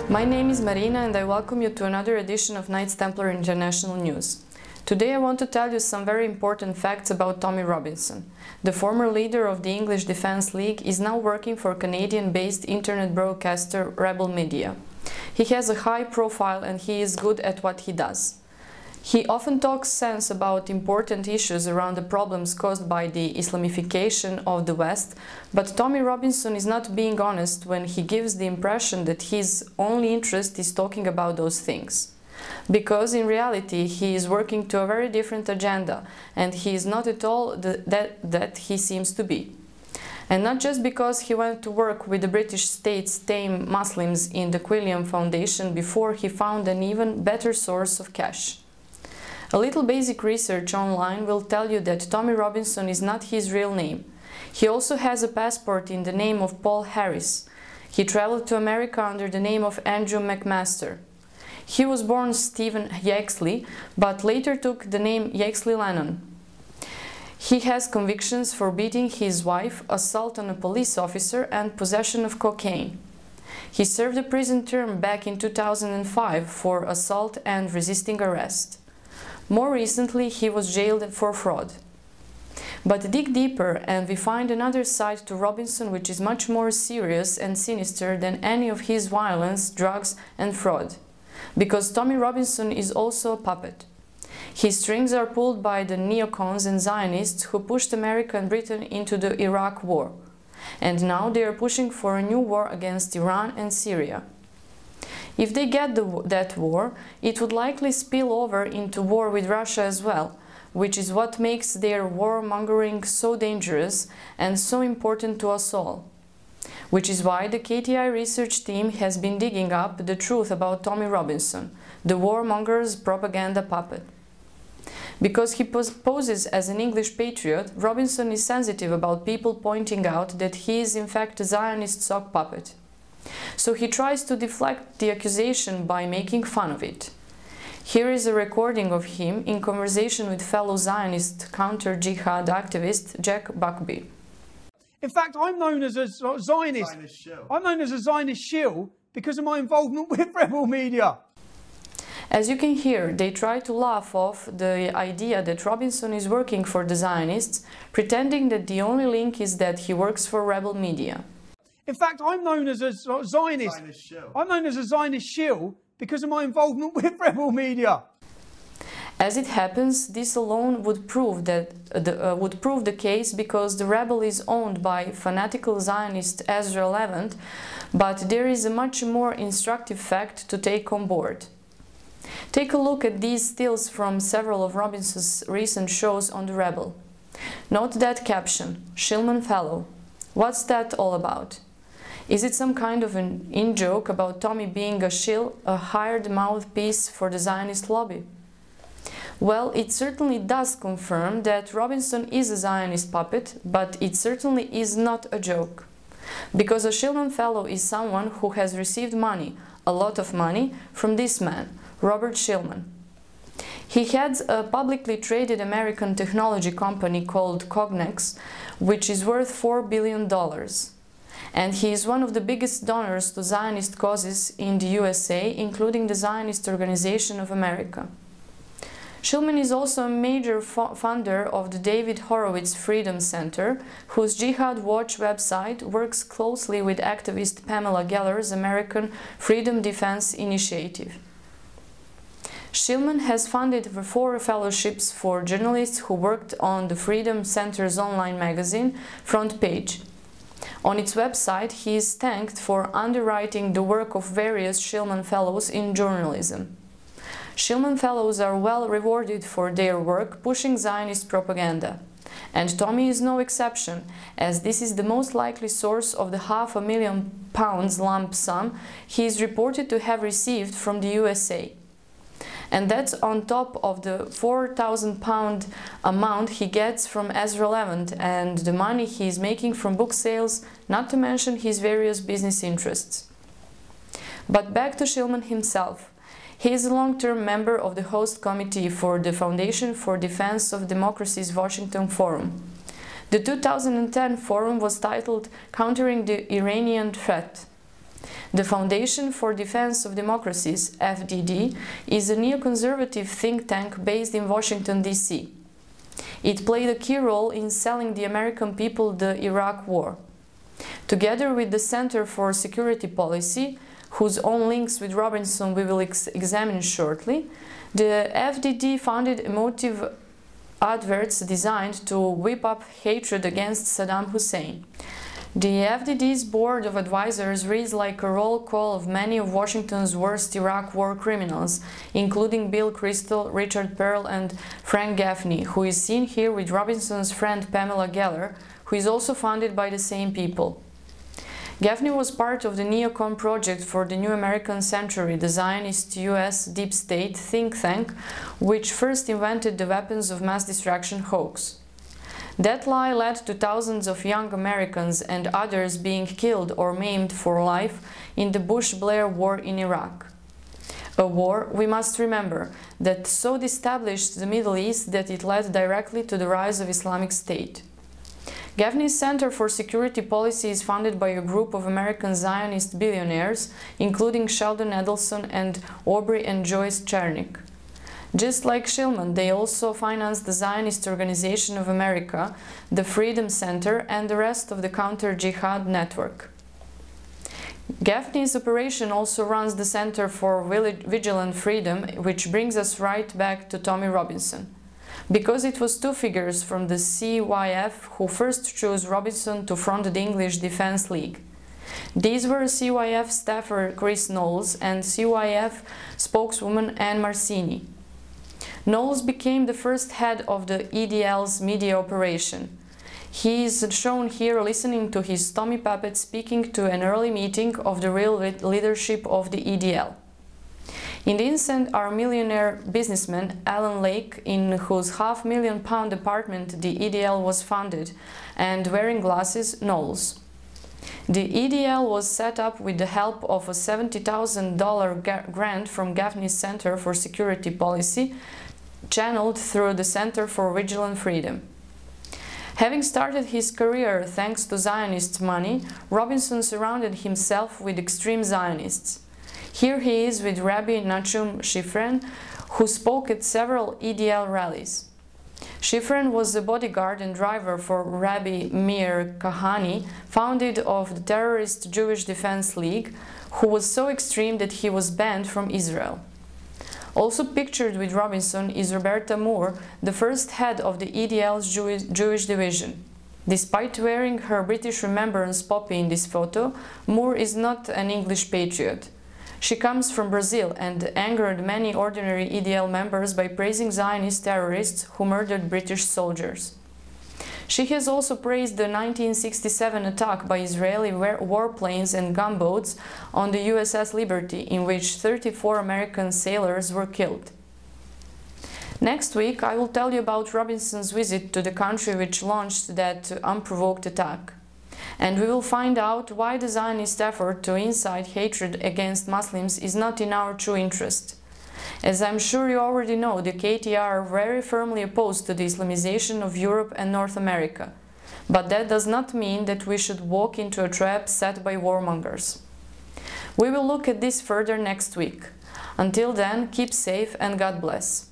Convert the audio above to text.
My name is Marina and I welcome you to another edition of Knights Templar International News. Today I want to tell you some very important facts about Tommy Robinson. The former leader of the English Defence League is now working for Canadian-based internet broadcaster Rebel Media. He has a high profile and he is good at what he does. He often talks sense about important issues around the problems caused by the Islamification of the West, but Tommy Robinson is not being honest when he gives the impression that his only interest is talking about those things. Because in reality he is working to a very different agenda and he is not at all that he seems to be. And not just because he went to work with the British state's tame Muslims in the Quilliam Foundation before he found an even better source of cash. A little basic research online will tell you that Tommy Robinson is not his real name. He also has a passport in the name of Paul Harris. He traveled to America under the name of Andrew McMaster. He was born Stephen Yaxley, but later took the name Yaxley Lennon. He has convictions for beating his wife, assault on a police officer, and possession of cocaine. He served a prison term back in 2005 for assault and resisting arrest. More recently, he was jailed for fraud. But dig deeper and we find another side to Robinson which is much more serious and sinister than any of his violence, drugs and fraud. Because Tommy Robinson is also a puppet. His strings are pulled by the neocons and Zionists who pushed America and Britain into the Iraq war. And now they are pushing for a new war against Iran and Syria. If they get that war, it would likely spill over into war with Russia as well, which is what makes their warmongering so dangerous and so important to us all. Which is why the KTI research team has been digging up the truth about Tommy Robinson, the warmonger's propaganda puppet. Because he poses as an English patriot, Robinson is sensitive about people pointing out that he is in fact a Zionist sock puppet. So he tries to deflect the accusation by making fun of it. Here is a recording of him in conversation with fellow Zionist counter-jihad activist Jack Buckby. In fact, I'm known as a Zionist. I'm known as a Zionist shill because of my involvement with Rebel Media. As you can hear, they try to laugh off the idea that Robinson is working for the Zionists, pretending that the only link is that he works for Rebel Media. In fact, I'm known as a Zionist. I'm known as a Zionist shill because of my involvement with Rebel Media. As it happens, this alone would prove the case because the rebel is owned by fanatical Zionist Ezra Levant, but there is a much more instructive fact to take on board. Take a look at these stills from several of Robinson's recent shows on the Rebel. Note that caption, Shillman Fellow. What's that all about? Is it some kind of an in-joke about Tommy being a shill, a hired mouthpiece for the Zionist lobby? Well, it certainly does confirm that Robinson is a Zionist puppet, but it certainly is not a joke. Because a Shillman Fellow is someone who has received money, a lot of money, from this man, Robert Shillman. He heads a publicly traded American technology company called Cognex, which is worth $4 billion. And he is one of the biggest donors to Zionist causes in the USA, including the Zionist Organization of America. Shillman is also a major funder of the David Horowitz Freedom Center, whose Jihad Watch website works closely with activist Pamela Geller's American Freedom Defense Initiative. Shillman has funded 4 fellowships for journalists who worked on the Freedom Center's online magazine, Front Page. On its website, he is thanked for underwriting the work of various Shillman Fellows in journalism. Shillman Fellows are well rewarded for their work pushing Zionist propaganda. And Tommy is no exception, as this is the most likely source of the £500,000 lump sum he is reported to have received from the USA. And that's on top of the £4,000 amount he gets from Ezra Levant and the money he is making from book sales, not to mention his various business interests. But back to Shillman himself. He is a long-term member of the host committee for the Foundation for Defense of Democracy's Washington Forum. The 2010 forum was titled Countering the Iranian Threat. The Foundation for Defense of Democracies, FDD, is a neoconservative think tank based in Washington, D.C. It played a key role in selling the American people the Iraq War. Together with the Center for Security Policy, whose own links with Robinson we will examine shortly, the FDD funded emotive adverts designed to whip up hatred against Saddam Hussein. The FDD's board of advisors reads like a roll call of many of Washington's worst Iraq war criminals, including Bill Kristol, Richard Perle and Frank Gaffney, who is seen here with Robinson's friend Pamela Geller, who is also funded by the same people. Gaffney was part of the Neocon project for the New American Century, the Zionist US deep state think tank, which first invented the weapons of mass destruction hoax. That lie led to thousands of young Americans and others being killed or maimed for life in the Bush-Blair war in Iraq. A war, we must remember, that so destabilished the Middle East that it led directly to the rise of Islamic State. Gaffney's Center for Security Policy is funded by a group of American Zionist billionaires, including Sheldon Adelson and Aubrey and Joyce Chernick. Just like Shillman, they also finance the Zionist Organization of America, the Freedom Center, and the rest of the counter-jihad network. Gaffney's operation also runs the Center for Vigilant Freedom, which brings us right back to Tommy Robinson. Because it was two figures from the CYF who first chose Robinson to front the English Defense League. These were CYF staffer Chris Knowles and CYF spokeswoman Anne Marcini. Knowles became the first head of the EDL's media operation. He is shown here listening to his Tommy puppet speaking to an early meeting of the real leadership of the EDL. In the incident are millionaire businessman Alan Lake, in whose £500,000 apartment the EDL was funded, and wearing glasses, Knowles. The EDL was set up with the help of a $70,000 grant from Gaffney's Center for Security Policy, channeled through the Center for Vigilant Freedom. Having started his career thanks to Zionist money, Robinson surrounded himself with extreme Zionists. Here he is with Rabbi Nachum Shifrin, who spoke at several EDL rallies. Shifrin was the bodyguard and driver for Rabbi Meir Kahane, founded of the terrorist Jewish Defense League, who was so extreme that he was banned from Israel. Also pictured with Robinson is Roberta Moore, the first head of the EDL's Jewish division. Despite wearing her British Remembrance poppy in this photo, Moore is not an English patriot. She comes from Brazil and angered many ordinary EDL members by praising Zionist terrorists who murdered British soldiers. She has also praised the 1967 attack by Israeli warplanes and gunboats on the USS Liberty, in which 34 American sailors were killed. Next week, I will tell you about Robinson's visit to the country which launched that unprovoked attack. And we will find out why the Zionist effort to incite hatred against Muslims is not in our true interest. As I'm sure you already know, the KTI are very firmly opposed to the Islamization of Europe and North America. But that does not mean that we should walk into a trap set by warmongers. We will look at this further next week. Until then, keep safe and God bless.